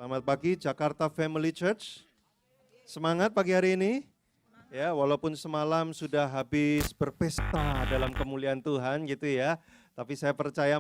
Selamat pagi Jakarta Family Church. Semangat pagi hari ini. Ya, walaupun semalam sudah habis berpesta dalam kemuliaan Tuhan gitu ya. Tapi saya percaya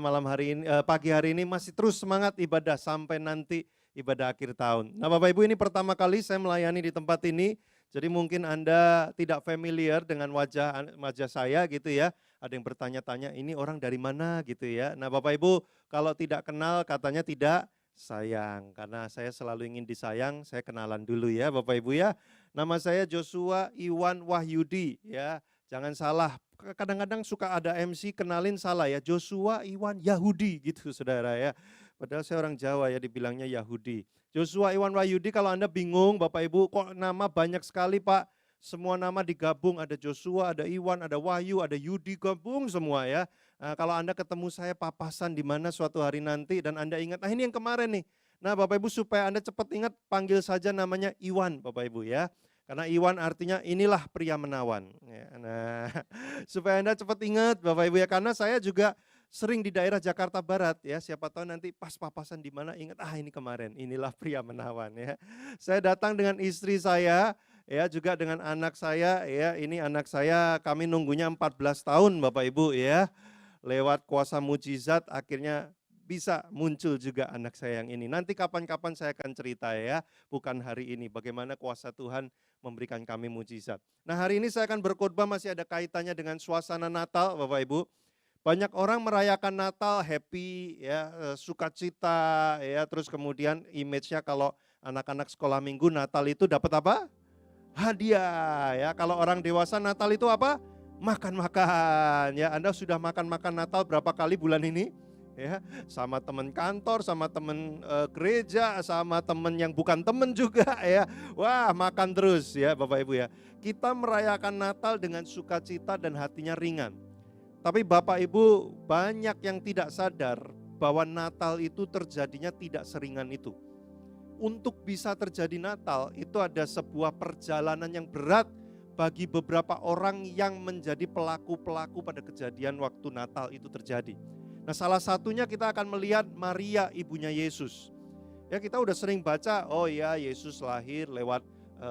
pagi hari ini masih terus semangat ibadah sampai nanti ibadah akhir tahun. Nah, Bapak Ibu, ini pertama kali saya melayani di tempat ini. Jadi mungkin Anda tidak familiar dengan wajah saya gitu ya. Ada yang bertanya-tanya, ini orang dari mana gitu ya. Nah, Bapak Ibu, kalau tidak kenal katanya tidak sayang, karena saya selalu ingin disayang. Saya kenalan dulu ya Bapak Ibu ya. Nama saya Joshua Iwan Wahyudi ya. Jangan salah, kadang-kadang suka ada MC kenalin salah ya. Joshua Iwan Yahudi gitu saudara ya. Padahal saya orang Jawa ya, dibilangnya Yahudi. Joshua Iwan Wahyudi, kalau Anda bingung Bapak Ibu, kok nama banyak sekali Pak. Semua nama digabung, ada Joshua, ada Iwan, ada Wahyu, ada Yudi, gabung semua ya. Nah, kalau Anda ketemu saya papasan di mana suatu hari nanti dan Anda ingat, ini yang kemarin nih. Nah Bapak Ibu, supaya Anda cepat ingat, panggil saja namanya Iwan Bapak Ibu ya. Karena Iwan artinya inilah pria menawan. Ya, nah, supaya Anda cepat ingat Bapak Ibu ya, karena saya juga sering di daerah Jakarta Barat ya. Siapa tahu nanti pas papasan di mana ingat, ini kemarin, inilah pria menawan ya. Saya datang dengan istri saya, ya juga dengan anak saya ya. Ini anak saya, kami nunggunya 14 tahun Bapak Ibu ya. Lewat kuasa mujizat akhirnya bisa muncul juga anak saya yang ini. Nanti kapan-kapan saya akan cerita ya, bukan hari ini, bagaimana kuasa Tuhan memberikan kami mujizat. Nah, hari ini saya akan berkhotbah masih ada kaitannya dengan suasana Natal Bapak Ibu. Banyak orang merayakan Natal happy ya, sukacita ya, terus kemudian image-nya kalau anak-anak sekolah minggu Natal itu dapat apa? Hadiah ya. Kalau orang dewasa Natal itu apa? Makan-makan ya. Anda sudah makan-makan Natal berapa kali bulan ini? Ya, sama teman kantor, sama teman gereja, sama teman yang bukan teman juga ya. Wah, makan terus ya Bapak Ibu ya. Kita merayakan Natal dengan sukacita dan hatinya ringan. Tapi Bapak Ibu, banyak yang tidak sadar bahwa Natal itu terjadinya tidak seringan itu. Untuk bisa terjadi Natal itu ada sebuah perjalanan yang berat bagi beberapa orang yang menjadi pelaku-pelaku pada kejadian waktu Natal itu terjadi. Nah, salah satunya kita akan melihat Maria ibunya Yesus. Ya, kita udah sering baca, oh ya Yesus lahir lewat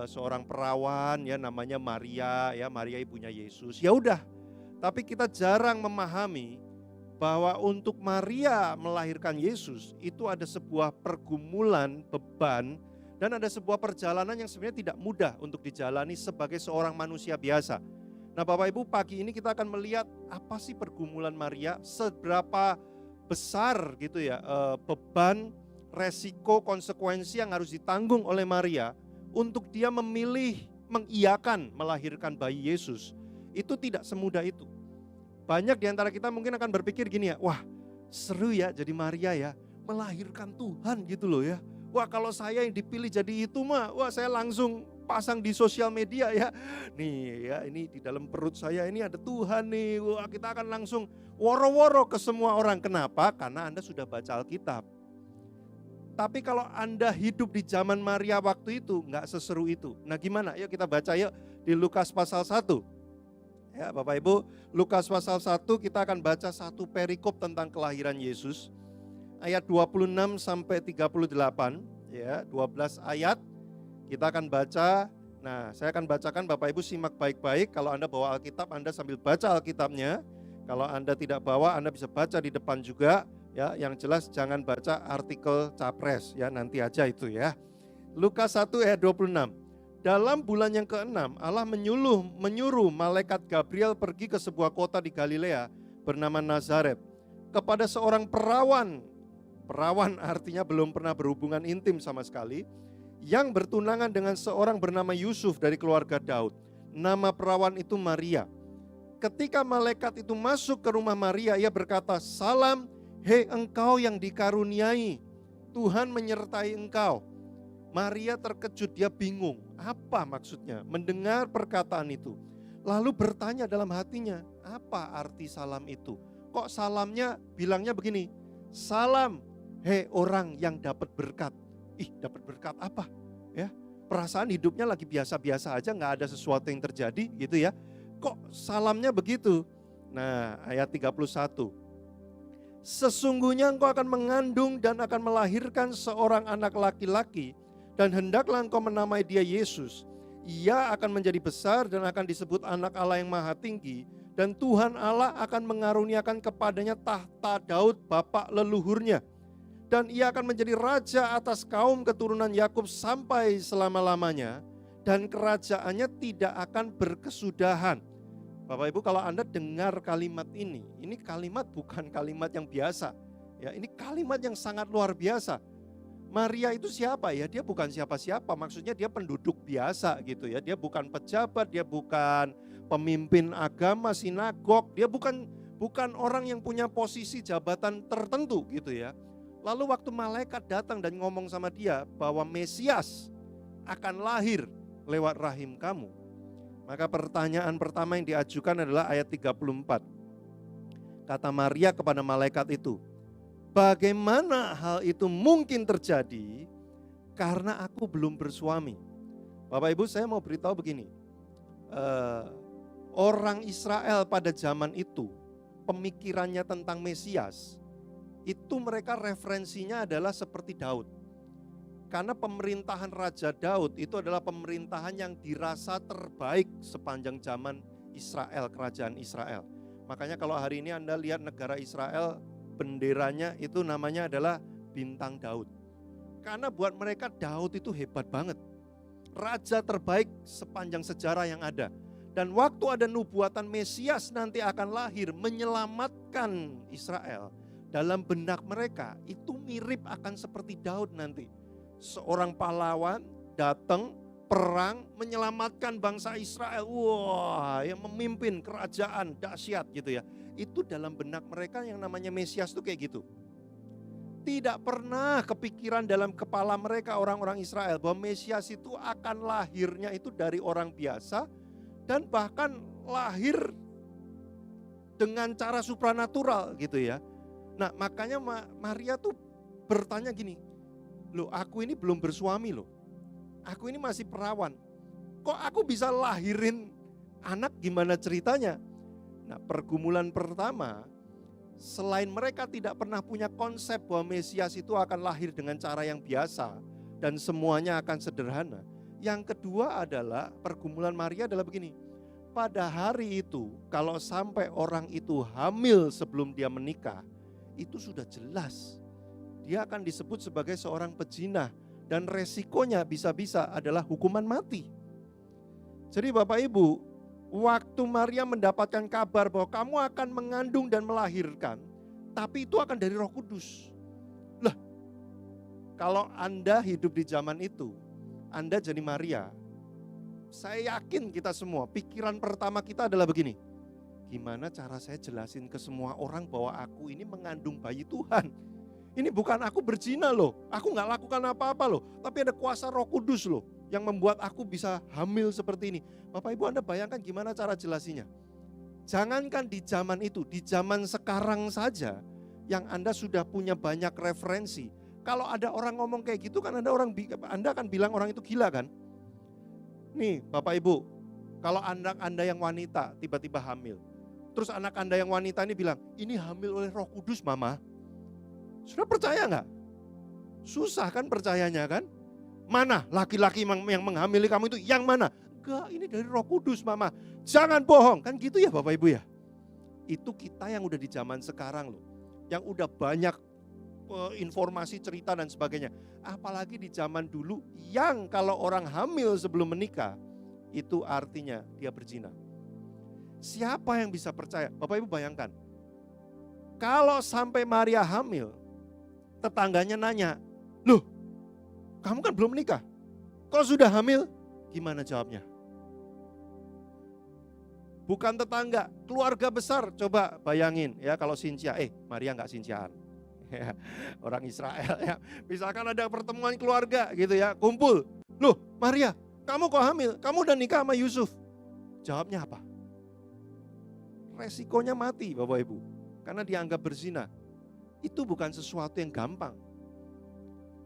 seorang perawan ya namanya Maria ya, Maria ibunya Yesus. Ya udah. Tapi kita jarang memahami bahwa untuk Maria melahirkan Yesus itu ada sebuah pergumulan, beban, dan ada sebuah perjalanan yang sebenarnya tidak mudah untuk dijalani sebagai seorang manusia biasa. Nah Bapak Ibu, pagi ini kita akan melihat apa sih pergumulan Maria, seberapa besar gitu ya beban, resiko, konsekuensi yang harus ditanggung oleh Maria untuk dia memilih mengiyakan melahirkan bayi Yesus. Itu tidak semudah itu. Banyak di antara kita mungkin akan berpikir gini ya, wah seru ya jadi Maria ya, melahirkan Tuhan gitu loh ya. Wah kalau saya yang dipilih jadi itu mah, wah saya langsung pasang di sosial media ya. Nih ya, ini di dalam perut saya ini ada Tuhan nih. Wah kita akan langsung woro-woro ke semua orang. Kenapa? Karena Anda sudah baca Alkitab. Tapi kalau Anda hidup di zaman Maria waktu itu, nggak seseru itu. Nah gimana? Yuk kita baca yuk di Lukas pasal 1. Ya Bapak Ibu, Lukas pasal 1 kita akan baca satu perikop tentang kelahiran Yesus. Ayat 26 sampai 38 ya, 12 ayat kita akan baca. Nah, saya akan bacakan, Bapak Ibu simak baik-baik. Kalau Anda bawa Alkitab, Anda sambil baca Alkitabnya. Kalau Anda tidak bawa, Anda bisa baca di depan juga ya. Yang jelas jangan baca artikel capres ya, nanti aja itu ya. Lukas 1 ayat 26. Dalam bulan yang ke-6, Allah menyuruh malaikat Gabriel pergi ke sebuah kota di Galilea bernama Nazaret kepada seorang perawan. Perawan artinya belum pernah berhubungan intim sama sekali, yang bertunangan dengan seorang bernama Yusuf dari keluarga Daud. Nama perawan itu Maria. Ketika malaikat itu masuk ke rumah Maria, ia berkata, "Salam, hei engkau yang dikaruniai, Tuhan menyertai engkau." Maria terkejut, dia bingung, apa maksudnya mendengar perkataan itu. Lalu bertanya dalam hatinya, apa arti salam itu? Kok salamnya bilangnya begini, "Salam, hei orang yang dapat berkat." Dapat berkat apa? Ya, perasaan hidupnya lagi biasa-biasa aja, nggak ada sesuatu yang terjadi gitu ya. Kok salamnya begitu? Nah, ayat 31. Sesungguhnya engkau akan mengandung dan akan melahirkan seorang anak laki-laki, dan hendaklah engkau menamai dia Yesus. Ia akan menjadi besar dan akan disebut anak Allah yang maha tinggi, dan Tuhan Allah akan mengaruniakan kepadanya tahta Daud bapa leluhurnya. Dan ia akan menjadi raja atas kaum keturunan Yakub sampai selama-lamanya, dan kerajaannya tidak akan berkesudahan. Bapak Ibu, kalau Anda dengar kalimat ini kalimat bukan kalimat yang biasa. Ya, ini kalimat yang sangat luar biasa. Maria itu siapa ya? Dia bukan siapa-siapa, maksudnya dia penduduk biasa gitu ya. Dia bukan pejabat, dia bukan pemimpin agama sinagog, dia bukan orang yang punya posisi jabatan tertentu gitu ya. Lalu waktu malaikat datang dan ngomong sama dia bahwa Mesias akan lahir lewat rahim kamu, maka pertanyaan pertama yang diajukan adalah ayat 34. Kata Maria kepada malaikat itu, bagaimana hal itu mungkin terjadi karena aku belum bersuami? Bapak Ibu, saya mau beritahu begini, orang Israel pada zaman itu, pemikirannya tentang Mesias, itu mereka referensinya adalah seperti Daud. Karena pemerintahan Raja Daud itu adalah pemerintahan yang dirasa terbaik sepanjang zaman Israel, kerajaan Israel. Makanya kalau hari ini Anda lihat negara Israel, benderanya itu namanya adalah bintang Daud. Karena buat mereka Daud itu hebat banget. Raja terbaik sepanjang sejarah yang ada. Dan waktu ada nubuatan Mesias nanti akan lahir menyelamatkan Israel, dalam benak mereka itu mirip akan seperti Daud nanti. Seorang pahlawan datang perang menyelamatkan bangsa Israel. Wah, yang memimpin kerajaan dahsyat gitu ya. Itu dalam benak mereka yang namanya Mesias itu kayak gitu. Tidak pernah kepikiran dalam kepala mereka orang-orang Israel bahwa Mesias itu akan lahirnya itu dari orang biasa dan bahkan lahir dengan cara supranatural gitu ya. Nah, makanya Maria tuh bertanya gini, loh aku ini belum bersuami loh, aku ini masih perawan, kok aku bisa lahirin anak, gimana ceritanya? Nah, pergumulan pertama, selain mereka tidak pernah punya konsep bahwa Mesias itu akan lahir dengan cara yang biasa dan semuanya akan sederhana. Yang kedua adalah pergumulan Maria adalah begini, pada hari itu kalau sampai orang itu hamil sebelum dia menikah, itu sudah jelas dia akan disebut sebagai seorang pezina dan resikonya bisa-bisa adalah hukuman mati. Jadi Bapak Ibu, waktu Maria mendapatkan kabar bahwa kamu akan mengandung dan melahirkan, tapi itu akan dari Roh Kudus. Lah, kalau Anda hidup di zaman itu, Anda jadi Maria, saya yakin kita semua, pikiran pertama kita adalah begini, gimana cara saya jelasin ke semua orang bahwa aku ini mengandung bayi Tuhan? Ini bukan aku berzina loh, aku gak lakukan apa-apa loh, tapi ada kuasa Roh Kudus loh yang membuat aku bisa hamil seperti ini. Bapak Ibu, Anda bayangkan gimana cara jelasinya? Jangankan di zaman itu, di zaman sekarang saja yang Anda sudah punya banyak referensi. Kalau ada orang ngomong kayak gitu kan Anda akan bilang orang itu gila kan? Nih Bapak Ibu, kalau anak Anda yang wanita tiba-tiba hamil, terus anak Anda yang wanita ini bilang, ini hamil oleh Roh Kudus mama. Sudah percaya nggak? Susah kan percayanya kan? Mana laki-laki yang menghamili kamu itu yang mana? Enggak, ini dari Roh Kudus mama. Jangan bohong, kan gitu ya Bapak Ibu ya? Itu kita yang udah di zaman sekarang loh, yang udah banyak informasi, cerita dan sebagainya. Apalagi di zaman dulu yang kalau orang hamil sebelum menikah, itu artinya dia berzina. Siapa yang bisa percaya? Bapak Ibu bayangkan, kalau sampai Maria hamil, tetangganya nanya, loh kamu kan belum menikah, kalau sudah hamil gimana jawabnya? Bukan tetangga, keluarga besar. Coba bayangin ya, kalau Sincia, Maria nggak Sinciaan, orang Israel ya. Misalkan ada pertemuan keluarga gitu ya, kumpul, loh Maria kamu kok hamil, kamu udah nikah sama Yusuf. Jawabnya apa? Resikonya mati Bapak Ibu, karena dianggap berzina. Itu bukan sesuatu yang gampang.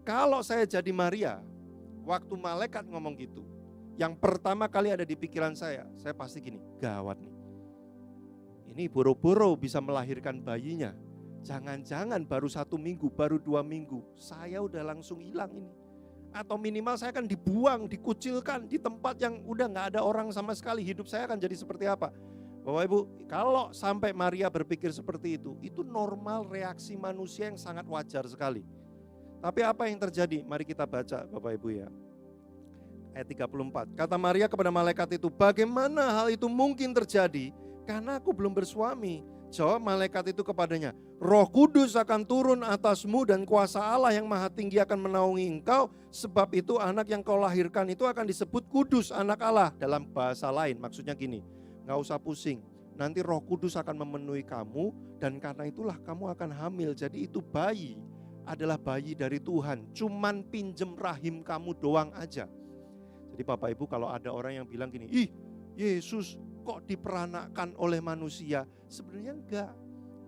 Kalau saya jadi Maria, waktu malaikat ngomong gitu, yang pertama kali ada di pikiran saya pasti gini, gawat nih. Ini boro-boro bisa melahirkan bayinya, Jangan-jangan baru 1 minggu, baru 2 minggu, saya udah langsung hilang ini. Atau minimal saya akan dibuang, dikucilkan di tempat yang udah gak ada orang sama sekali. Hidup saya akan jadi seperti apa? Bapak Ibu, kalau sampai Maria berpikir seperti itu normal reaksi manusia yang sangat wajar sekali. Tapi apa yang terjadi? Mari kita baca Bapak Ibu ya. Ayat 34, kata Maria kepada malaikat itu, bagaimana hal itu mungkin terjadi? Karena aku belum bersuami. Jawab malaikat itu kepadanya, Roh Kudus akan turun atasmu dan kuasa Allah yang maha tinggi akan menaungi engkau. Sebab itu anak yang kau lahirkan itu akan disebut kudus, anak Allah. Dalam bahasa lain maksudnya gini, gak usah pusing. Nanti Roh Kudus akan memenuhi kamu dan karena itulah kamu akan hamil. Jadi itu bayi adalah bayi dari Tuhan. Cuman pinjem rahim kamu doang aja. Jadi Bapak Ibu kalau ada orang yang bilang gini, ih Yesus kok diperanakkan oleh manusia? Sebenarnya enggak.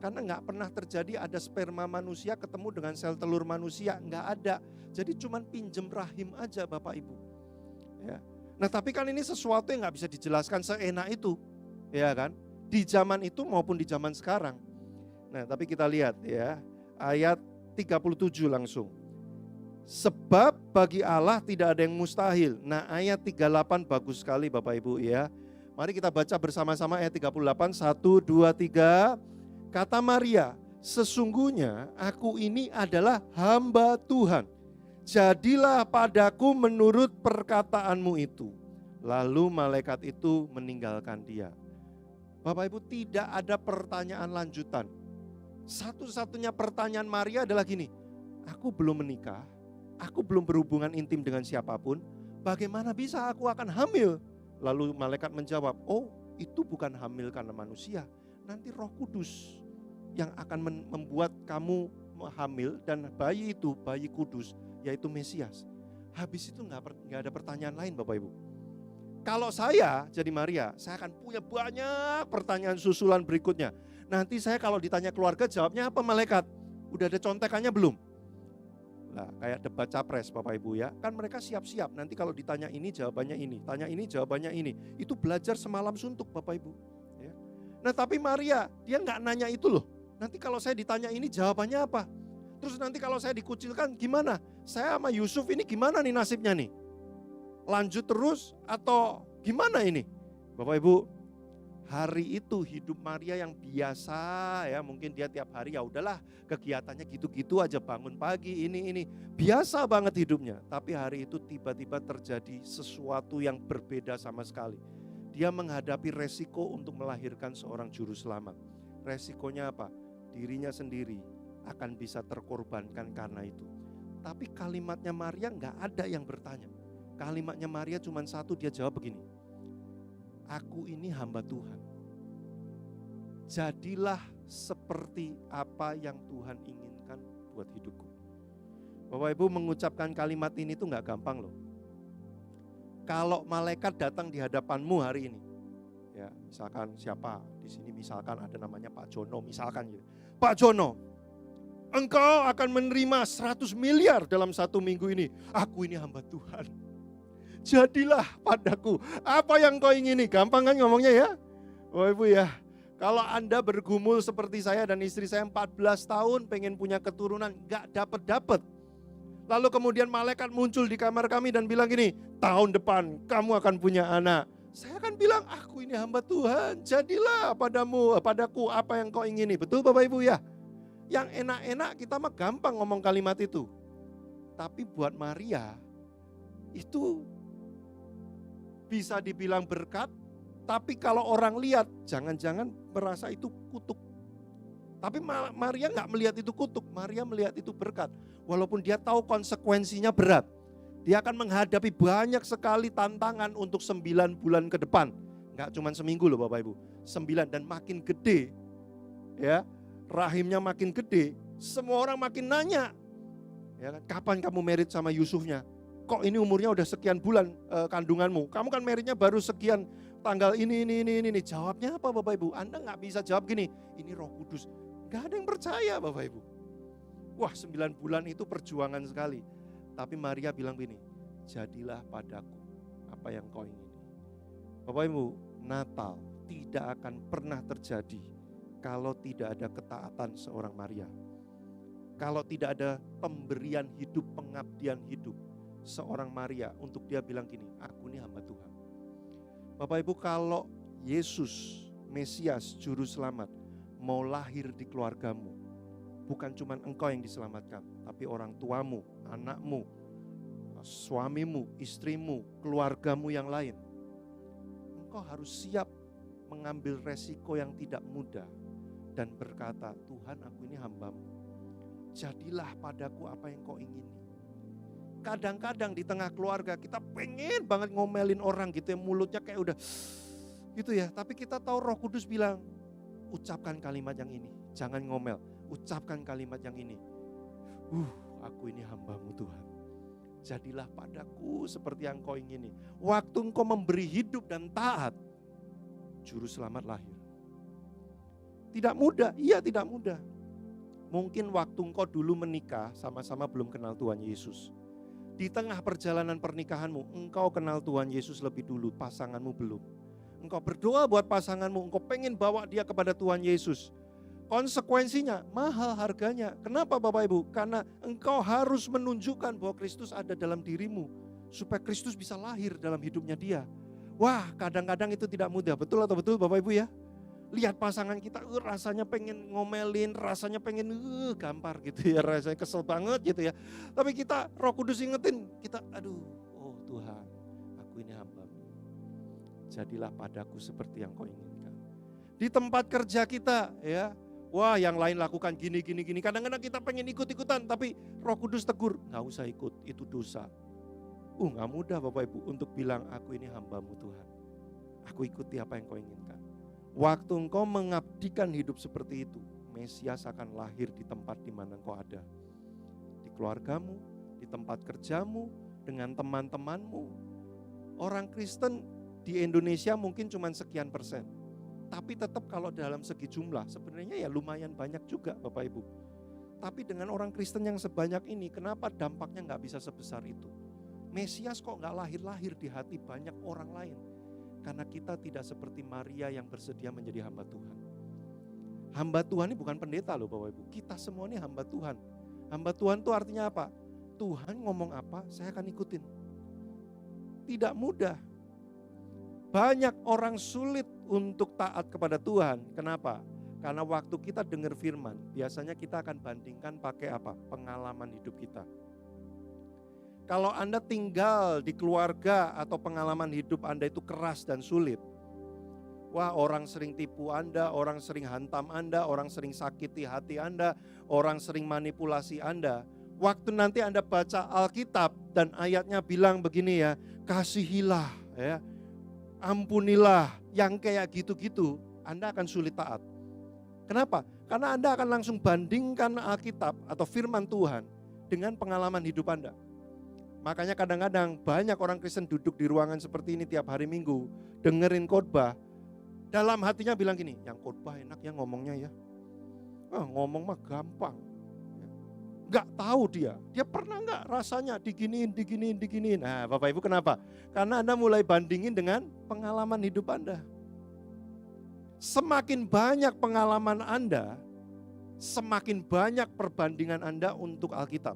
Karena enggak pernah terjadi ada sperma manusia ketemu dengan sel telur manusia. Enggak ada. Jadi cuman pinjem rahim aja Bapak Ibu. Ya. Nah tapi kan ini sesuatu yang enggak bisa dijelaskan seenak itu. Ya kan? Di zaman itu maupun di zaman sekarang. Nah tapi kita lihat ya. Ayat 37 langsung. Sebab bagi Allah tidak ada yang mustahil. Nah ayat 38 bagus sekali Bapak Ibu ya. Mari kita baca bersama-sama ayat 38, 1, 2, 3. Kata Maria, sesungguhnya aku ini adalah hamba Tuhan. Jadilah padaku menurut perkataanmu itu. Lalu malaikat itu meninggalkan dia. Bapak Ibu tidak ada pertanyaan lanjutan. Satu-satunya pertanyaan Maria adalah gini, aku belum menikah, aku belum berhubungan intim dengan siapapun, bagaimana bisa aku akan hamil? Lalu malaikat menjawab, oh itu bukan hamil karena manusia, nanti Roh Kudus yang akan membuat kamu hamil dan bayi itu bayi kudus yaitu Mesias. Habis itu nggak ada pertanyaan lain Bapak Ibu. Kalau saya jadi Maria, saya akan punya banyak pertanyaan susulan berikutnya. Nanti saya kalau ditanya keluarga jawabnya apa malaikat? Udah ada contekannya belum? Nah, kayak debat capres Bapak Ibu ya, kan mereka siap-siap nanti kalau ditanya ini jawabannya ini, tanya ini jawabannya ini. Itu belajar semalam suntuk Bapak Ibu ya. Nah tapi Maria dia nggak nanya itu loh. Nanti kalau saya ditanya ini jawabannya apa? Terus nanti kalau saya dikucilkan gimana? Saya sama Yusuf ini gimana nih nasibnya nih? Lanjut terus atau gimana ini? Bapak Ibu, hari itu hidup Maria yang biasa ya, mungkin dia tiap hari ya udahlah kegiatannya gitu-gitu aja, bangun pagi ini biasa banget hidupnya. Tapi hari itu tiba-tiba terjadi sesuatu yang berbeda sama sekali. Dia menghadapi resiko untuk melahirkan seorang juru selamat. Resikonya apa? Dirinya sendiri akan bisa terkorbankan karena itu. Tapi kalimatnya Maria nggak ada yang bertanya. Kalimatnya Maria cuma satu, dia jawab begini, aku ini hamba Tuhan. Jadilah seperti apa yang Tuhan inginkan buat hidupku. Bapak Ibu mengucapkan kalimat ini tuh nggak gampang loh. Kalau malaikat datang di hadapanmu hari ini, ya misalkan siapa di sini, misalkan ada namanya Pak Jono, misalkan gitu. Pak Jono, engkau akan menerima 100 miliar dalam 1 minggu ini. Aku ini hamba Tuhan. Jadilah padaku apa yang kau ingini. Gampang kan ngomongnya ya? Bapak Ibu ya, kalau Anda bergumul seperti saya dan istri saya 14 tahun pengen punya keturunan, gak dapet-dapet. Lalu kemudian malaikat muncul di kamar kami dan bilang gini, tahun depan kamu akan punya anak. Saya akan bilang, aku ini hamba Tuhan, jadilah padaku apa yang kau ingini. Betul Bapak Ibu ya? Yang enak-enak kita mah gampang ngomong kalimat itu. Tapi buat Maria, itu bisa dibilang berkat, tapi kalau orang lihat, jangan-jangan merasa itu kutuk. Tapi Maria nggak melihat itu kutuk, Maria melihat itu berkat. Walaupun dia tahu konsekuensinya berat. Dia akan menghadapi banyak sekali tantangan untuk 9 bulan ke depan. Nggak cuma seminggu loh Bapak Ibu, 9 dan makin gede. Ya, rahimnya makin gede, semua orang makin nanya. Ya kan, kapan kamu married sama Yusufnya? Kok ini umurnya udah sekian bulan kandunganmu? Kamu kan marriednya baru sekian tanggal ini. Jawabnya apa Bapak Ibu? Anda nggak bisa jawab gini, ini Roh Kudus. Nggak ada yang percaya Bapak Ibu. Wah 9 bulan itu perjuangan sekali. Tapi Maria bilang begini, jadilah padaku apa yang kau ingini. Bapak Ibu, Natal tidak akan pernah terjadi kalau tidak ada ketaatan seorang Maria. Kalau tidak ada pemberian hidup, pengabdian hidup seorang Maria untuk dia bilang gini, aku ini hamba Tuhan. Bapak Ibu, kalau Yesus, Mesias, Juru Selamat mau lahir di keluargamu, bukan cuma engkau yang diselamatkan, tapi orang tuamu, anakmu, suamimu, istrimu, keluargamu yang lain. Engkau harus siap mengambil resiko yang tidak mudah dan berkata, Tuhan, aku ini hambamu. Jadilah padaku apa yang kau ingini. Kadang-kadang di tengah keluarga kita pengen banget ngomelin orang gitu ya, mulutnya kayak udah gitu ya. Tapi kita tahu Roh Kudus bilang, ucapkan kalimat yang ini, jangan ngomel. Ucapkan kalimat yang ini. Aku ini hambamu Tuhan. Jadilah padaku seperti yang kau ingini. Waktu engkau memberi hidup dan taat, Juru Selamat lahir. Tidak mudah, iya tidak mudah. Mungkin waktu engkau dulu menikah sama-sama belum kenal Tuhan Yesus. Di tengah perjalanan pernikahanmu, engkau kenal Tuhan Yesus lebih dulu, pasanganmu belum. Engkau berdoa buat pasanganmu, engkau pengen bawa dia kepada Tuhan Yesus. Konsekuensinya mahal harganya. Kenapa Bapak Ibu? Karena engkau harus menunjukkan bahwa Kristus ada dalam dirimu. Supaya Kristus bisa lahir dalam hidupnya dia. Wah, kadang-kadang itu tidak mudah. Betul atau betul Bapak Ibu ya? Lihat pasangan kita rasanya pengen ngomelin, rasanya pengen gampar gitu ya, rasanya kesel banget gitu ya. Tapi kita Roh Kudus ingetin, kita oh Tuhan, aku ini hamba-Mu. Jadilah padaku seperti yang kau inginkan. Di tempat kerja kita ya, wah yang lain lakukan gini. Kadang-kadang kita pengen ikut-ikutan, tapi Roh Kudus tegur, gak usah ikut, itu dosa. Gak mudah Bapak Ibu untuk bilang aku ini hamba-Mu Tuhan. Aku ikuti apa yang kau inginkan. Waktu engkau mengabdikan hidup seperti itu, Mesias akan lahir di tempat di mana engkau ada. Di keluargamu, di tempat kerjamu, dengan teman-temanmu. Orang Kristen di Indonesia mungkin cuma sekian persen. Tapi tetap kalau dalam segi jumlah, sebenarnya ya lumayan banyak juga Bapak Ibu. Tapi dengan orang Kristen yang sebanyak ini, kenapa dampaknya gak bisa sebesar itu? Mesias kok gak lahir-lahir di hati banyak orang lain? Karena kita tidak seperti Maria yang bersedia menjadi hamba Tuhan. Hamba Tuhan ini bukan pendeta loh Bapak Ibu. Kita semua ini hamba Tuhan. Hamba Tuhan itu artinya apa? Tuhan ngomong apa, saya akan ikutin. Tidak mudah. Banyak orang sulit untuk taat kepada Tuhan. Kenapa? Karena waktu kita dengar firman, biasanya kita akan bandingkan pakai apa? Pengalaman hidup kita. Kalau Anda tinggal di keluarga atau pengalaman hidup Anda itu keras dan sulit. Wah, orang sering tipu Anda, orang sering hantam Anda, orang sering sakiti hati Anda, orang sering manipulasi Anda. Waktu nanti Anda baca Alkitab dan ayatnya bilang begini ya, kasihilah ya, ampunilah, yang kayak gitu-gitu, Anda akan sulit taat. Kenapa? Karena Anda akan langsung bandingkan Alkitab atau firman Tuhan dengan pengalaman hidup Anda. Makanya kadang-kadang banyak orang Kristen duduk di ruangan seperti ini tiap hari Minggu, dengerin khotbah, dalam hatinya bilang gini, yang khotbah enak ya ngomongnya ya. Ngomong mah gampang. Gak tahu dia pernah gak rasanya diginiin. Nah Bapak Ibu kenapa? Karena Anda mulai bandingin dengan pengalaman hidup Anda. Semakin banyak pengalaman Anda, semakin banyak perbandingan Anda untuk Alkitab.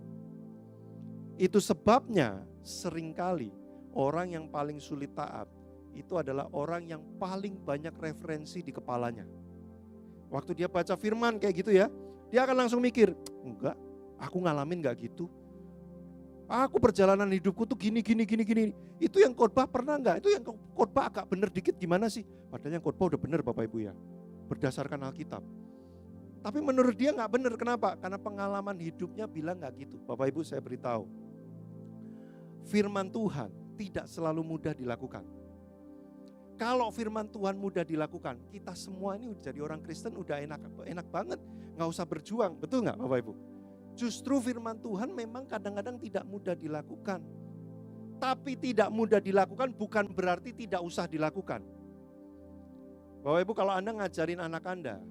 Itu sebabnya seringkali orang yang paling sulit taat itu adalah orang yang paling banyak referensi di kepalanya. Waktu dia baca firman kayak gitu ya, dia akan langsung mikir, enggak, aku ngalamin enggak gitu. Aku perjalanan hidupku tuh gini. Itu yang khotbah pernah enggak? Itu yang khotbah agak bener dikit gimana sih? Padahal yang khotbah udah bener Bapak Ibu ya, berdasarkan Alkitab. Tapi menurut dia enggak bener, kenapa? Karena pengalaman hidupnya bilang enggak gitu. Bapak Ibu saya beritahu, firman Tuhan tidak selalu mudah dilakukan. Kalau firman Tuhan mudah dilakukan, kita semua ini jadi orang Kristen udah enak banget, nggak usah berjuang, betul nggak Bapak Ibu? Justru firman Tuhan memang kadang-kadang tidak mudah dilakukan. Tapi tidak mudah dilakukan bukan berarti tidak usah dilakukan. Bapak Ibu, kalau Anda ngajarin anak Anda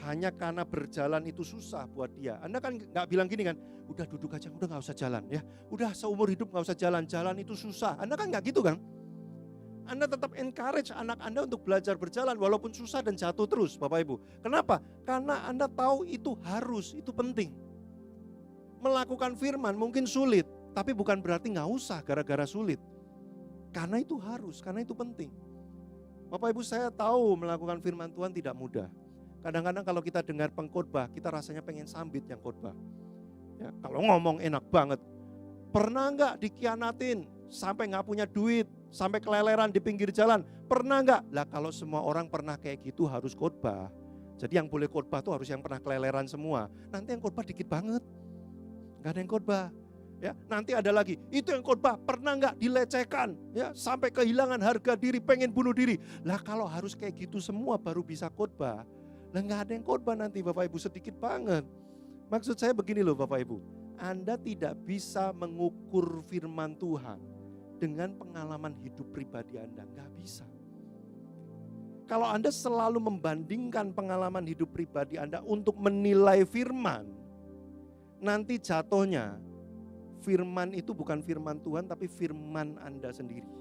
hanya karena berjalan itu susah buat dia, Anda kan nggak bilang gini kan, udah duduk aja, udah nggak usah jalan ya, udah seumur hidup nggak usah jalan itu susah. Anda kan nggak gitu kan? Anda tetap encourage anak Anda untuk belajar berjalan walaupun susah dan jatuh terus, Bapak Ibu. Kenapa? Karena Anda tahu itu harus, itu penting. Melakukan firman mungkin sulit, tapi bukan berarti nggak usah gara-gara sulit. Karena itu harus, karena itu penting. Bapak Ibu, saya tahu melakukan firman Tuhan tidak mudah. Kadang-kadang kalau kita dengar pengkhotbah, kita rasanya pengen sambit yang khotbah. Ya, kalau ngomong enak banget. Pernah nggak dikhianatin sampai nggak punya duit, sampai keleleran di pinggir jalan? Pernah nggak? Lah kalau semua orang pernah kayak gitu harus khotbah. Jadi yang boleh khotbah tuh harus yang pernah keleleran semua. Nanti yang khotbah dikit banget, nggak ada yang khotbah. Ya, nanti ada lagi, itu yang khotbah pernah nggak dilecehkan, ya sampai kehilangan harga diri, pengen bunuh diri. Lah kalau harus kayak gitu semua baru bisa khotbah. Lah nggak ada yang khotbah nanti Bapak Ibu, sedikit banget. Maksud saya begini loh Bapak Ibu, Anda tidak bisa mengukur firman Tuhan dengan pengalaman hidup pribadi Anda, nggak bisa. Kalau Anda selalu membandingkan pengalaman hidup pribadi Anda untuk menilai firman, nanti jatuhnya firman itu bukan firman Tuhan tapi firman Anda sendiri.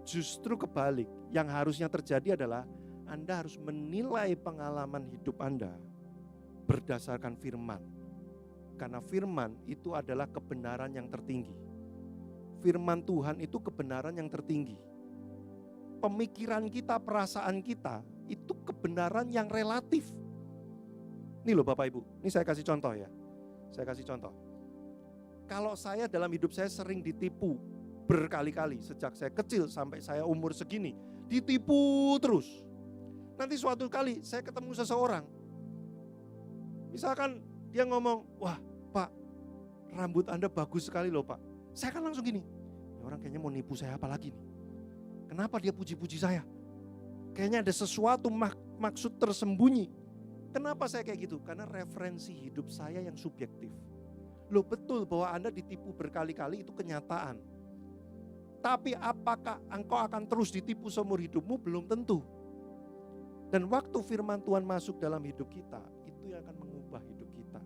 Justru kebalik, yang harusnya terjadi adalah Anda harus menilai pengalaman hidup Anda berdasarkan firman. Karena firman itu adalah kebenaran yang tertinggi. Firman Tuhan itu kebenaran yang tertinggi. Pemikiran kita, perasaan kita itu kebenaran yang relatif. Ini loh Bapak Ibu, ini saya kasih contoh ya. Saya kasih contoh. Kalau saya dalam hidup saya sering ditipu berkali-kali sejak saya kecil sampai saya umur segini, ditipu terus. Nanti suatu kali saya ketemu seseorang, misalkan dia ngomong, wah Pak, rambut Anda bagus sekali loh Pak. Saya kan langsung gini, ini orang kayaknya mau nipu saya apa lagi nih. Kenapa dia puji-puji saya? Kayaknya ada sesuatu maksud tersembunyi. Kenapa saya kayak gitu? Karena referensi hidup saya yang subjektif. Loh betul bahwa Anda ditipu berkali-kali itu kenyataan. Tapi apakah engkau akan terus ditipu seumur hidupmu? Belum tentu. Dan waktu firman Tuhan masuk dalam hidup kita, itu yang akan mengubah hidup kita.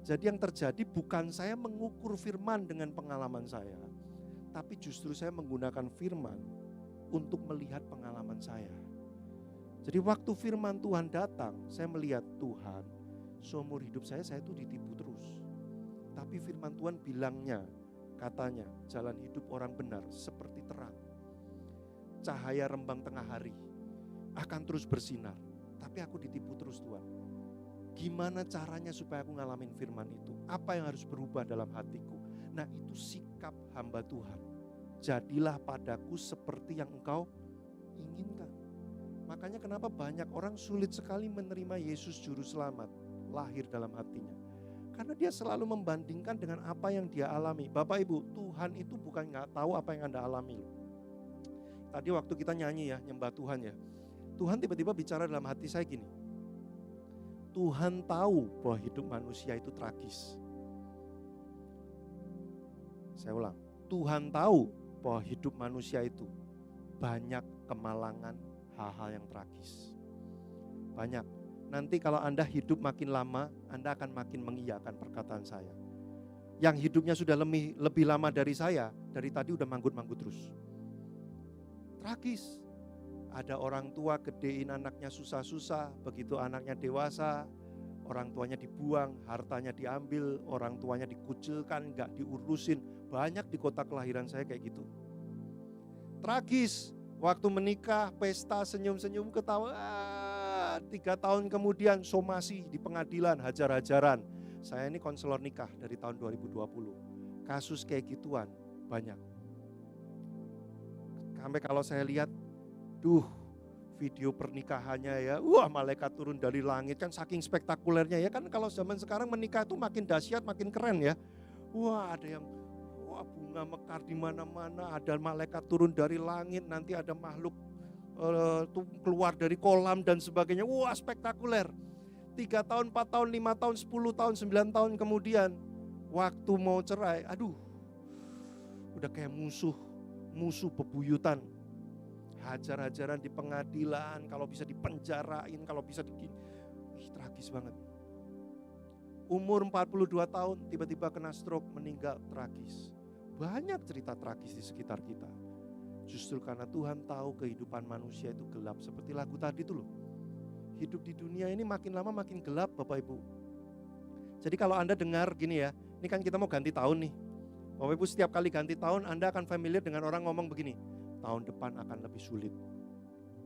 Jadi yang terjadi bukan saya mengukur firman dengan pengalaman saya, tapi justru saya menggunakan firman untuk melihat pengalaman saya. Jadi waktu firman Tuhan datang, saya melihat Tuhan, seumur hidup saya itu ditipu terus. Tapi firman Tuhan bilangnya, katanya jalan hidup orang benar seperti terang. Cahaya rembang tengah hari akan terus bersinar. Tapi aku ditipu terus Tuhan. Gimana caranya supaya aku ngalamin firman itu? Apa yang harus berubah dalam hatiku? Nah itu sikap hamba Tuhan. Jadilah padaku seperti yang engkau inginkan. Makanya kenapa banyak orang sulit sekali menerima Yesus Juru Selamat lahir dalam hatinya. Karena dia selalu membandingkan dengan apa yang dia alami. Bapak Ibu, Tuhan itu bukan gak tahu apa yang Anda alami. Tadi waktu kita nyanyi ya, nyembah Tuhan ya. Tuhan tiba-tiba bicara dalam hati saya gini. Tuhan tahu bahwa hidup manusia itu tragis. Saya ulang. Tuhan tahu bahwa hidup manusia itu banyak kemalangan, hal-hal yang tragis. Banyak. Nanti kalau Anda hidup makin lama, Anda akan makin mengiyakan perkataan saya. Yang hidupnya sudah lebih lama dari saya, dari tadi udah manggut-manggut terus. Tragis. Ada orang tua gedein anaknya susah-susah, begitu anaknya dewasa, orang tuanya dibuang, hartanya diambil, orang tuanya dikucilkan, gak diurusin. Banyak di kota kelahiran saya kayak gitu. Tragis. Waktu menikah, pesta, senyum-senyum, ketawa. 3 tahun kemudian somasi di pengadilan, hajar-hajaran. Saya ini konselor nikah dari tahun 2020. Kasus kayak gituan banyak. Sampai kalau saya lihat, video pernikahannya ya, wah malaikat turun dari langit kan saking spektakulernya ya kan. Kalau zaman sekarang menikah itu makin dahsyat, makin keren ya. Wah ada yang bunga mekar di mana-mana, ada malaikat turun dari langit, nanti ada makhluk keluar dari kolam dan sebagainya. Wah spektakuler. 3 tahun, 4 tahun, 5 tahun, 10 tahun, 9 tahun kemudian waktu mau cerai, udah kayak musuh bebuyutan. Hajar-hajaran di pengadilan, kalau bisa dipenjarain, kalau bisa tragis banget. Umur 42 tahun tiba-tiba kena stroke, meninggal, tragis. Banyak cerita tragis di sekitar kita. Justru karena Tuhan tahu kehidupan manusia itu gelap. Seperti lagu tadi itu loh. Hidup di dunia ini makin lama makin gelap Bapak Ibu. Jadi kalau Anda dengar gini ya, ini kan kita mau ganti tahun nih. Bapak Ibu setiap kali ganti tahun Anda akan familiar dengan orang ngomong begini, tahun depan akan lebih sulit.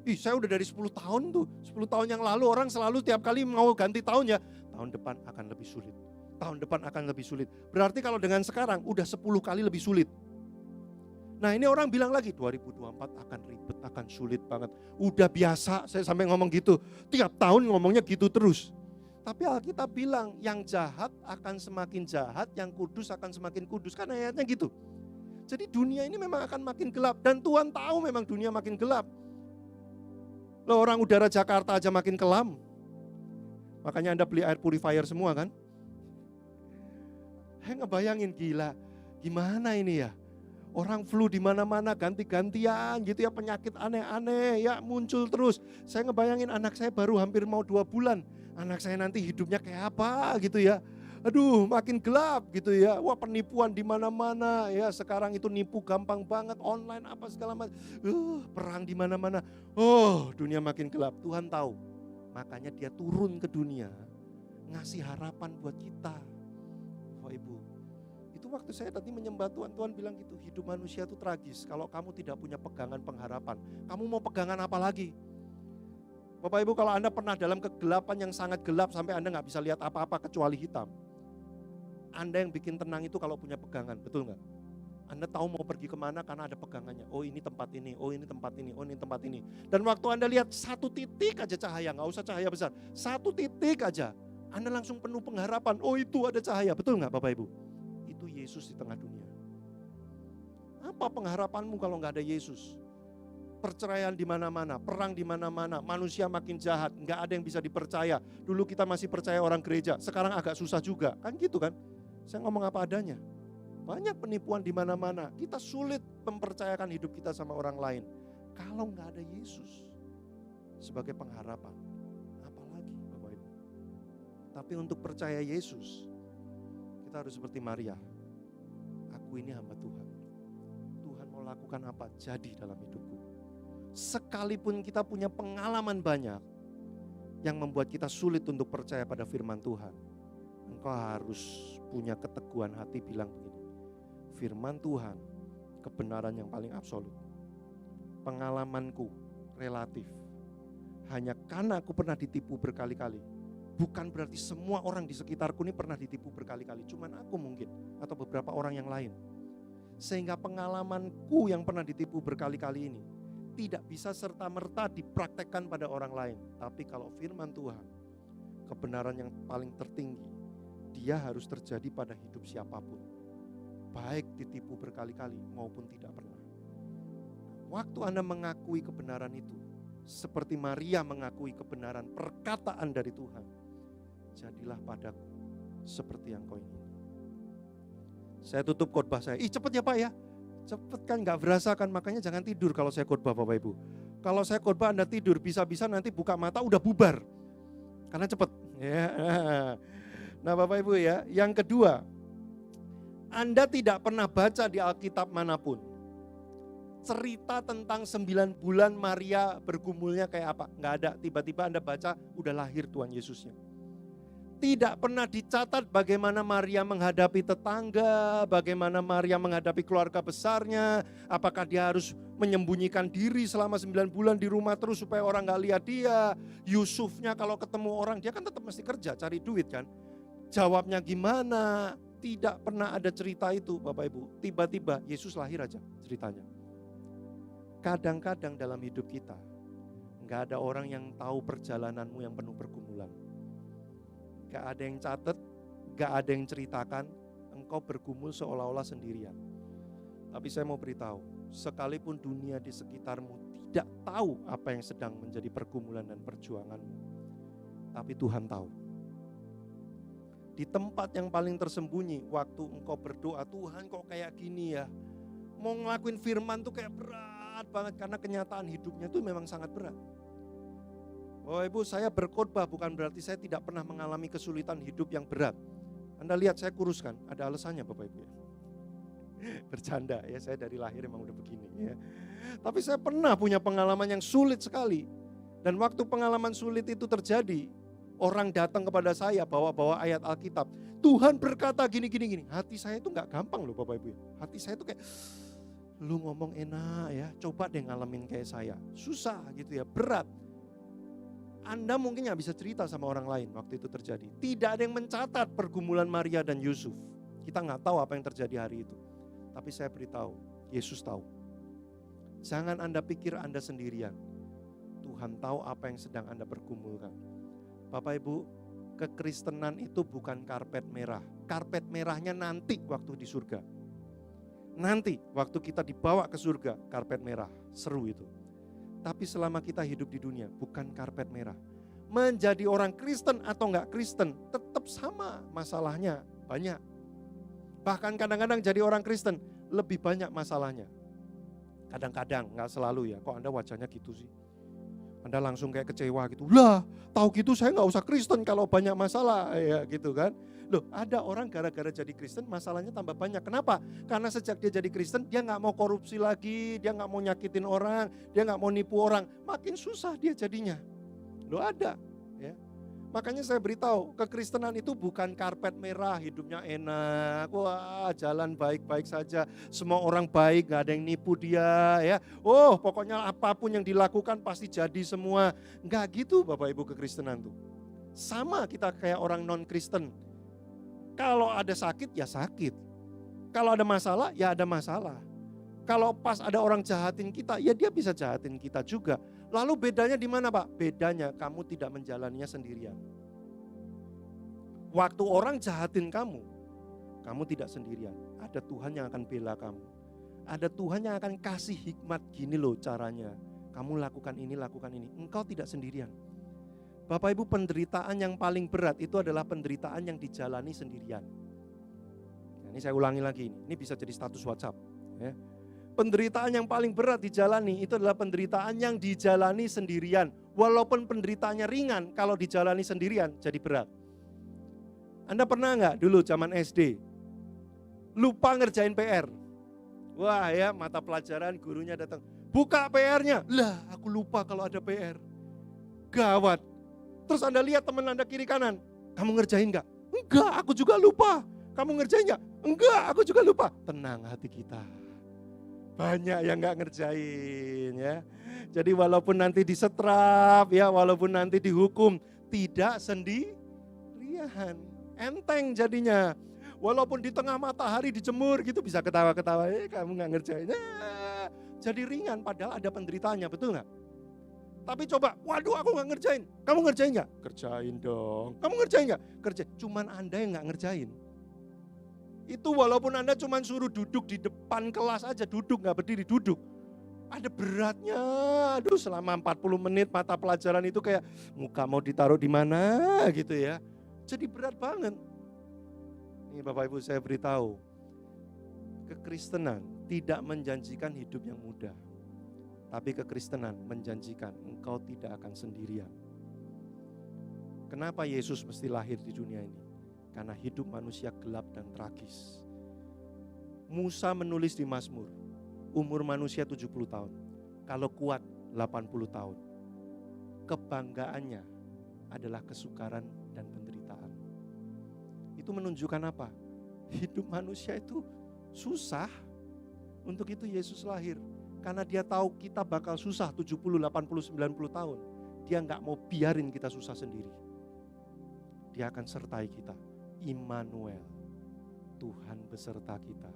Ih, saya udah dari 10 tahun tuh. 10 tahun yang lalu orang selalu tiap kali mau ganti tahun ya, tahun depan akan lebih sulit. Tahun depan akan lebih sulit. Berarti kalau dengan sekarang udah 10 kali lebih sulit. Nah ini orang bilang lagi 2024 akan ribet, akan sulit banget. Udah biasa saya sampai ngomong gitu. Tiap tahun ngomongnya gitu terus. Tapi Alkitab bilang yang jahat akan semakin jahat, yang kudus akan semakin kudus. Kan ayatnya gitu. Jadi dunia ini memang akan makin gelap. Dan Tuhan tahu memang dunia makin gelap. Loh, orang udara Jakarta aja makin kelam. Makanya Anda beli air purifier semua kan? Ngebayangin gila. Gimana ini ya? Orang flu di mana-mana ganti-gantian gitu ya, penyakit aneh-aneh ya muncul terus. Saya ngebayangin anak saya baru hampir mau 2 bulan. Anak saya nanti hidupnya kayak apa gitu ya. Aduh, makin gelap gitu ya. Wah, penipuan di mana-mana ya. Sekarang itu nipu gampang banget, online apa segala macam. Perang di mana-mana. Oh, dunia makin gelap. Tuhan tahu. Makanya dia turun ke dunia, ngasih harapan buat kita. Bapak Ibu, itu waktu saya tadi menyembah Tuhan, Tuhan bilang gitu, hidup manusia itu tragis. Kalau kamu tidak punya pegangan pengharapan, kamu mau pegangan apa lagi? Bapak Ibu, kalau Anda pernah dalam kegelapan yang sangat gelap sampai Anda nggak bisa lihat apa-apa kecuali hitam, Anda yang bikin tenang itu kalau punya pegangan, betul nggak? Anda tahu mau pergi kemana karena ada pegangannya. Oh ini tempat ini, oh ini tempat ini, oh ini tempat ini. Dan waktu Anda lihat satu titik aja cahaya, nggak usah cahaya besar, satu titik aja, Anda langsung penuh pengharapan. Oh itu ada cahaya, betul nggak Bapak Ibu? Itu Yesus di tengah dunia. Apa pengharapanmu kalau nggak ada Yesus? Perceraian di mana-mana, perang di mana-mana, manusia makin jahat, nggak ada yang bisa dipercaya. Dulu kita masih percaya orang gereja, sekarang agak susah juga, kan gitu kan? Saya ngomong apa adanya. Banyak penipuan di mana-mana. Kita sulit mempercayakan hidup kita sama orang lain. Kalau nggak ada Yesus sebagai pengharapan, apalagi Bapak Ibu. Tapi untuk percaya Yesus, kita harus seperti Maria. Aku ini hamba Tuhan. Tuhan mau lakukan apa? Jadi dalam hidupku. Sekalipun kita punya pengalaman banyak yang membuat kita sulit untuk percaya pada firman Tuhan, engkau harus punya keteguhan hati bilang begini, firman Tuhan kebenaran yang paling absolut. Pengalamanku relatif. Hanya karena aku pernah ditipu berkali-kali. Bukan berarti semua orang di sekitarku ini pernah ditipu berkali-kali. Cuman aku mungkin atau beberapa orang yang lain. Sehingga pengalamanku yang pernah ditipu berkali-kali ini tidak bisa serta-merta dipraktekkan pada orang lain. Tapi kalau firman Tuhan, kebenaran yang paling tertinggi, dia harus terjadi pada hidup siapapun. Baik ditipu berkali-kali maupun tidak pernah. Waktu Anda mengakui kebenaran itu, seperti Maria mengakui kebenaran perkataan dari Tuhan, jadilah padaku seperti yang kau ingin. Saya tutup khotbah saya. Cepet ya Pak ya. Cepet kan, gak berasa kan, makanya jangan tidur kalau saya khotbah Bapak Ibu. Kalau saya khotbah Anda tidur, bisa-bisa nanti buka mata udah bubar. Karena cepet. Ya. Nah Bapak Ibu ya, yang kedua, Anda tidak pernah baca di Alkitab manapun cerita tentang 9 bulan Maria bergumulnya kayak apa. Gak ada, tiba-tiba Anda baca udah lahir Tuhan Yesusnya. Tidak pernah dicatat bagaimana Maria menghadapi tetangga, bagaimana Maria menghadapi keluarga besarnya, apakah dia harus menyembunyikan diri selama 9 bulan di rumah terus supaya orang gak lihat dia. Yusufnya kalau ketemu orang dia kan tetap mesti kerja, cari duit kan. Jawabnya gimana? Tidak pernah ada cerita itu Bapak Ibu. Tiba-tiba Yesus lahir aja ceritanya. Kadang-kadang dalam hidup kita gak ada orang yang tahu perjalananmu yang penuh pergumulan. Gak ada yang catat, gak ada yang ceritakan, engkau bergumul seolah-olah sendirian. Tapi saya mau beritahu, sekalipun dunia di sekitarmu tidak tahu apa yang sedang menjadi pergumulan dan perjuanganmu, tapi Tuhan tahu. Di tempat yang paling tersembunyi, waktu engkau berdoa, Tuhan kok kayak gini ya, mau ngelakuin firman tuh kayak berat banget, karena kenyataan hidupnya tuh memang sangat berat. Oh Ibu, saya berkhotbah bukan berarti saya tidak pernah mengalami kesulitan hidup yang berat. Anda lihat saya kurus kan, ada alasannya Bapak Ibu ya. Bercanda ya, saya dari lahir emang udah begini ya. Tapi saya pernah punya pengalaman yang sulit sekali. Dan waktu pengalaman sulit itu terjadi, orang datang kepada saya bawa-bawa ayat Alkitab. Tuhan berkata gini. Hati saya itu gak gampang loh Bapak Ibu. Hati saya itu kayak, lu ngomong enak ya, coba deh ngalamin kayak saya. Susah gitu ya, berat. Anda mungkin gak bisa cerita sama orang lain waktu itu terjadi. Tidak ada yang mencatat pergumulan Maria dan Yusuf. Kita gak tahu apa yang terjadi hari itu. Tapi saya beritahu, Yesus tahu. Jangan Anda pikir Anda sendirian. Tuhan tahu apa yang sedang Anda pergumulkan. Bapak Ibu, kekristenan itu bukan karpet merah. Karpet merahnya nanti waktu di surga. Nanti waktu kita dibawa ke surga, karpet merah. Seru itu. Tapi selama kita hidup di dunia, bukan karpet merah. Menjadi orang Kristen atau enggak Kristen, tetap sama masalahnya, banyak. Bahkan kadang-kadang jadi orang Kristen, lebih banyak masalahnya. Kadang-kadang, enggak selalu ya, kok Anda wajahnya gitu sih? Anda langsung kayak kecewa gitu. Lah, tahu gitu saya nggak usah Kristen kalau banyak masalah ya gitu kan. Loh, ada orang gara-gara jadi Kristen masalahnya tambah banyak. Kenapa? Karena sejak dia jadi Kristen dia nggak mau korupsi lagi, dia nggak mau nyakitin orang, dia nggak mau nipu orang. Makin susah dia jadinya. Loh ada ya. Makanya saya beritahu, kekristenan itu bukan karpet merah, hidupnya enak, wah jalan baik-baik saja, semua orang baik, gak ada yang nipu dia ya. Oh pokoknya apapun yang dilakukan pasti jadi semua. Enggak gitu Bapak Ibu kekristenan tuh. Sama kita kayak orang non-Kristen. Kalau ada sakit ya sakit. Kalau ada masalah ya ada masalah. Kalau pas ada orang jahatin kita, ya dia bisa jahatin kita juga. Lalu bedanya di mana Pak? Bedanya kamu tidak menjalaninya sendirian. Waktu orang jahatin kamu tidak sendirian. Ada Tuhan yang akan bela kamu. Ada Tuhan yang akan kasih hikmat gini loh caranya. Kamu lakukan ini. Engkau tidak sendirian. Bapak Ibu, penderitaan yang paling berat itu adalah penderitaan yang dijalani sendirian. Nah, ini saya ulangi lagi, ini bisa jadi status WhatsApp. Ya. Penderitaan yang paling berat dijalani itu adalah penderitaan yang dijalani sendirian. Walaupun penderitaannya ringan, kalau dijalani sendirian jadi berat. Anda pernah nggak dulu zaman SD lupa ngerjain PR? Wah ya, mata pelajaran gurunya datang, buka PR-nya. Lah, aku lupa kalau ada PR. Gawat. Terus Anda lihat teman Anda kiri kanan, kamu ngerjain nggak? Enggak, aku juga lupa. Kamu ngerjain nggak? Enggak, aku juga lupa. Tenang hati kita. Banyak yang nggak ngerjain ya. Jadi walaupun nanti disetrap ya, walaupun nanti dihukum, tidak sendirian. Enteng jadinya. Walaupun di tengah matahari dijemur gitu bisa ketawa-ketawa, kamu nggak ngerjain. Jadi ringan padahal ada penderitaannya, betul nggak? Tapi coba, waduh aku nggak ngerjain. Kamu ngerjain nggak? Kerjain dong. Kamu ngerjain nggak? Kerjain. Cuman Anda yang nggak ngerjain. Itu walaupun Anda cuma suruh duduk di depan kelas aja, duduk, gak berdiri, duduk. Ada beratnya, aduh selama 40 menit mata pelajaran itu kayak muka mau ditaruh di mana gitu ya. Jadi berat banget. Ini Bapak Ibu saya beritahu, kekristenan tidak menjanjikan hidup yang mudah. Tapi kekristenan menjanjikan engkau tidak akan sendirian. Kenapa Yesus mesti lahir di dunia ini? Karena hidup manusia gelap dan tragis. Musa menulis di Mazmur, umur manusia 70 tahun. Kalau kuat 80 tahun. Kebanggaannya adalah kesukaran dan penderitaan. Itu menunjukkan apa? Hidup manusia itu susah. Untuk itu Yesus lahir. Karena dia tahu kita bakal susah 70, 80, 90 tahun. Dia gak mau biarin kita susah sendiri. Dia akan sertai kita. Immanuel, Tuhan beserta kita.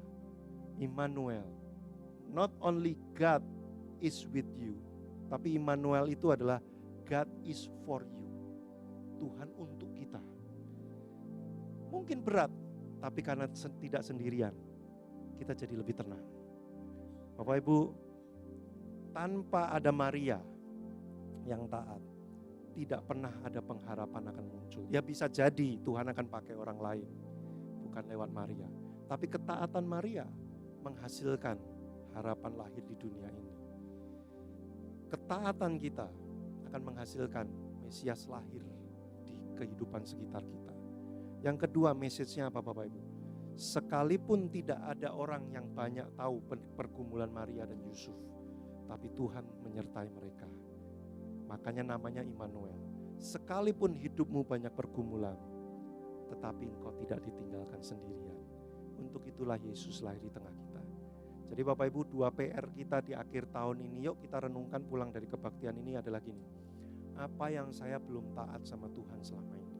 Immanuel, not only God is with you, tapi Immanuel itu adalah God is for you. Tuhan untuk kita. Mungkin berat, tapi karena tidak sendirian, kita jadi lebih tenang. Bapak Ibu, tanpa ada Maria yang taat, tidak pernah ada pengharapan akan muncul. Ya bisa jadi Tuhan akan pakai orang lain, bukan lewat Maria. Tapi ketaatan Maria menghasilkan harapan lahir di dunia ini. Ketaatan kita akan menghasilkan Mesias lahir di kehidupan sekitar kita. Yang kedua, message-nya apa Bapak Ibu? Sekalipun tidak ada orang yang banyak tahu pergumulan Maria dan Yusuf, tapi Tuhan menyertai mereka. Makanya namanya Immanuel. Sekalipun hidupmu banyak pergumulan, tetapi engkau tidak ditinggalkan sendirian. Untuk itulah Yesus lahir di tengah kita. Jadi Bapak Ibu, 2 PR kita di akhir tahun ini, yuk kita renungkan pulang dari kebaktian ini adalah gini. Apa yang saya belum taat sama Tuhan selama ini?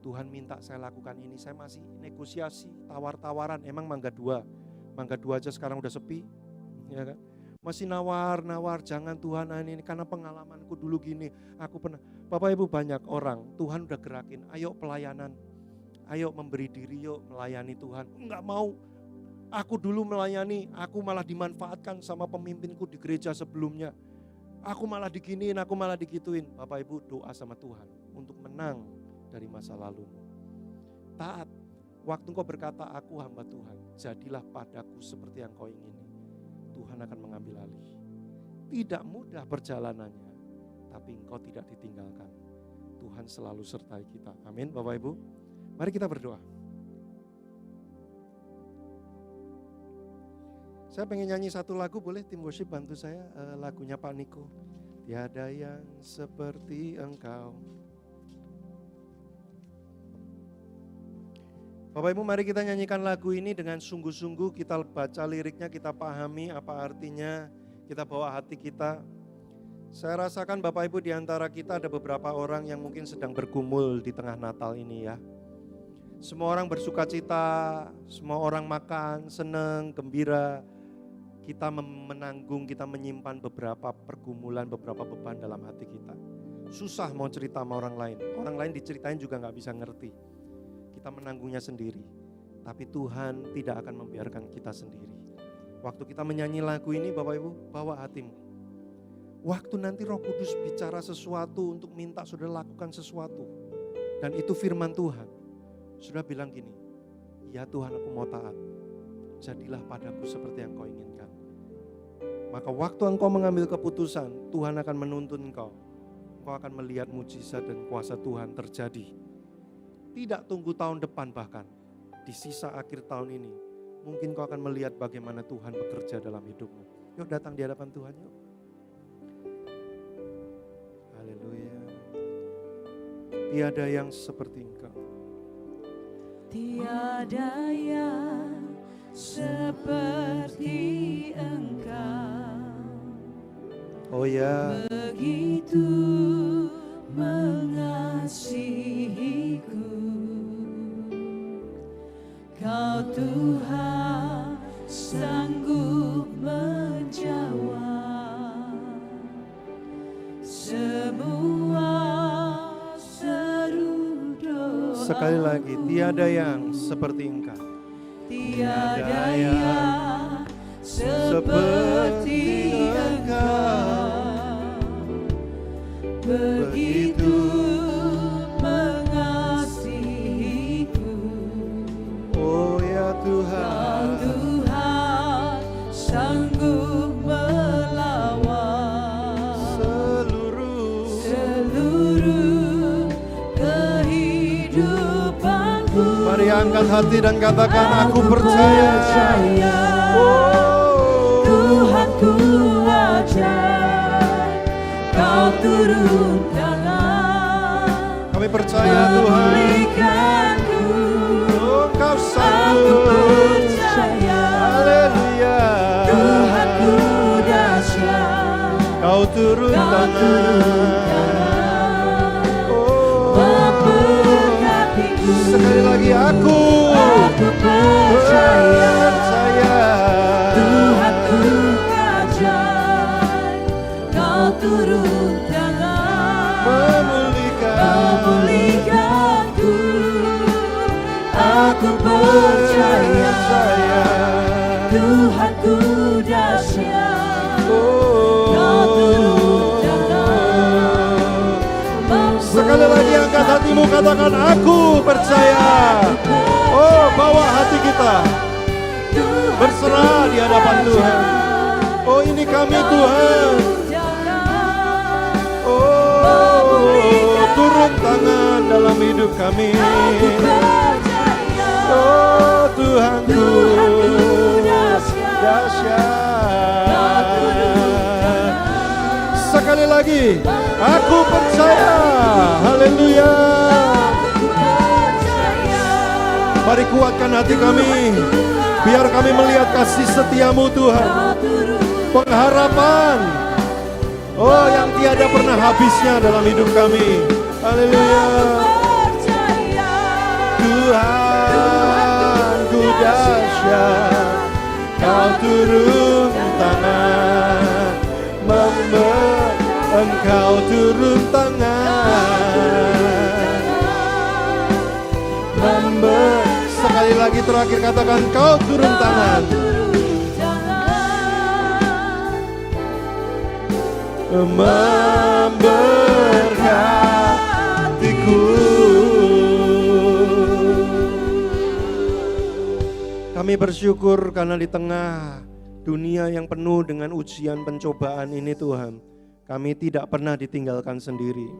Tuhan minta saya lakukan ini, saya masih negosiasi, tawar-tawaran. Emang Mangga 2 aja sekarang udah sepi, ya kan? Masih nawar, jangan Tuhan ini karena pengalamanku dulu gini, aku pernah. Bapak Ibu, banyak orang Tuhan udah gerakin, ayo pelayanan, ayo memberi diri, yuk melayani Tuhan. Enggak mau, aku dulu melayani, aku malah dimanfaatkan sama pemimpinku di gereja sebelumnya. Aku malah diginiin, aku malah digituin. Bapak Ibu, doa sama Tuhan untuk menang dari masa lalumu. Taat, waktu engkau berkata aku hamba Tuhan, jadilah padaku seperti yang kau ingini. Tuhan akan mengambil alih. Tidak mudah perjalanannya, tapi engkau tidak ditinggalkan. Tuhan selalu sertai kita. Amin Bapak Ibu. Mari kita berdoa. Saya pengen nyanyi satu lagu, boleh tim worship bantu saya? Lagunya Pak Niko. Tiada yang seperti engkau. Bapak Ibu, mari kita nyanyikan lagu ini dengan sungguh-sungguh, kita baca liriknya, kita pahami apa artinya, kita bawa hati kita. Saya rasakan Bapak Ibu di antara kita ada beberapa orang yang mungkin sedang bergumul di tengah Natal ini ya. Semua orang bersuka cita, semua orang makan, senang, gembira. Kita menanggung, kita menyimpan beberapa pergumulan, beberapa beban dalam hati kita. Susah mau cerita sama orang lain diceritain juga gak bisa ngerti. Kita menanggungnya sendiri, tapi Tuhan tidak akan membiarkan kita sendiri. Waktu kita menyanyi lagu ini Bapak Ibu, bawa hatimu. Waktu nanti Roh Kudus bicara sesuatu untuk minta saudara lakukan sesuatu, dan itu firman Tuhan, saudara bilang gini, ya Tuhan aku mau taat, jadilah padaku seperti yang kau inginkan. Maka waktu engkau mengambil keputusan, Tuhan akan menuntun engkau. Engkau akan melihat mujizat dan kuasa Tuhan terjadi. Tidak tunggu tahun depan, bahkan di sisa akhir tahun ini, mungkin kau akan melihat bagaimana Tuhan bekerja dalam hidupmu. Yuk datang di hadapan Tuhan yuk. Haleluya. Tiada yang seperti Engkau. Tiada yang seperti Engkau. Oh ya. Begitu mengasihiku. Kau Tuhan sanggup menjawab semua seru doa. Sekali lagi, tiada yang seperti Engkau. Tiada yang seperti Engkau. Begitu mengasihiku. Oh ya Tuhan, Tuhan sanggup melawan seluruh kehidupanku. Mari angkat hati dan katakan aku percaya. Oh, Tuhanku ajaib, Kau turun tangan. Kami percaya Tuhan. Oh, Kau sanggup. Percaya. Haleluya. Tuhanku dahsyat, Kau turun tangan. Oh, memberkatiku. sekali lagi aku percaya. Tuhanku ajaib, Kau turun tangan. Memulihkanku. Aku percaya. Tuhanku dahsyat, Kau turun tangan. Sekali lagi angkat hatimu, katakan aku percaya. Oh, bawa hati kita berserah di hadapan Tuhan. Oh, ini kami Tuhan. Oh, turun tangan dalam hidup kami. Oh, Tuhanku Tuhanku dahsyat. Sekali lagi, aku percaya. Haleluya. Mari kuatkan hati kami, biar kami melihat kasih setiamu Tuhan. Pengharapan, oh yang tiada pernah habisnya dalam hidup kami. Haleluya. Tuhan ku dahsyat, kau turun tangan, engkau turun tangan, sekali lagi terakhir katakan kau turun tangan. Memberkatiku. Kami bersyukur karena di tengah dunia yang penuh dengan ujian pencobaan ini Tuhan, kami tidak pernah ditinggalkan sendiri.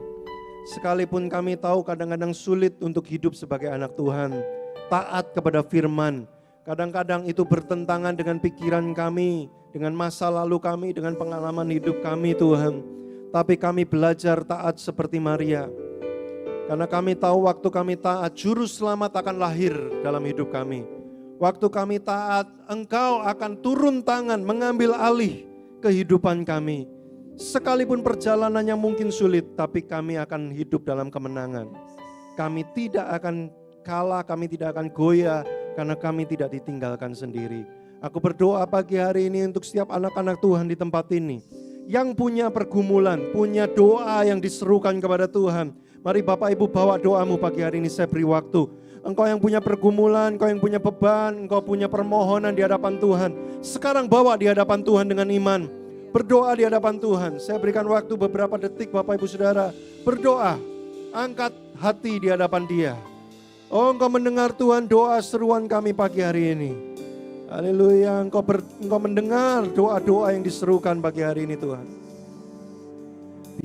Sekalipun kami tahu kadang-kadang sulit untuk hidup sebagai anak Tuhan, taat kepada firman, kadang-kadang itu bertentangan dengan pikiran kami, dengan masa lalu kami, dengan pengalaman hidup kami Tuhan. Tapi kami belajar taat seperti Maria. Karena kami tahu waktu kami taat, juru selamat akan lahir dalam hidup kami. Waktu kami taat, Engkau akan turun tangan mengambil alih kehidupan kami. Sekalipun perjalanannya mungkin sulit, tapi kami akan hidup dalam kemenangan. Kami tidak akan kalah, kami tidak akan goyah, karena kami tidak ditinggalkan sendiri. Aku berdoa pagi hari ini untuk setiap anak-anak Tuhan di tempat ini yang punya pergumulan, punya doa yang diserukan kepada Tuhan. Mari Bapak Ibu bawa doamu pagi hari ini, saya beri waktu. Engkau yang punya pergumulan, engkau yang punya beban, engkau punya permohonan di hadapan Tuhan. Sekarang bawa di hadapan Tuhan dengan iman. Berdoa di hadapan Tuhan. Saya berikan waktu beberapa detik Bapak Ibu Saudara. Berdoa, angkat hati di hadapan Dia. Oh, engkau mendengar Tuhan doa seruan kami pagi hari ini. Haleluya, engkau mendengar doa-doa yang diserukan pagi hari ini Tuhan.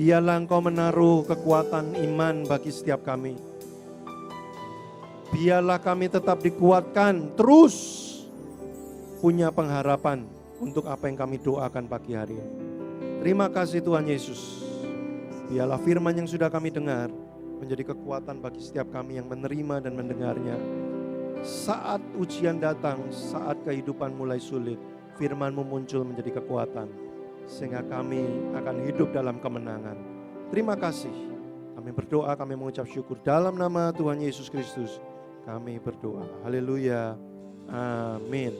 Biarlah engkau menaruh kekuatan iman bagi setiap kami. Biarlah kami tetap dikuatkan, terus punya pengharapan untuk apa yang kami doakan pagi hari ini. Terima kasih Tuhan Yesus. Biarlah firman yang sudah kami dengar menjadi kekuatan bagi setiap kami yang menerima dan mendengarnya. Saat ujian datang, saat kehidupan mulai sulit, firman-Mu muncul menjadi kekuatan, sehingga kami akan hidup dalam kemenangan. Terima kasih. Kami berdoa, kami mengucap syukur dalam nama Tuhan Yesus Kristus. Kami berdoa. Haleluya. Amin.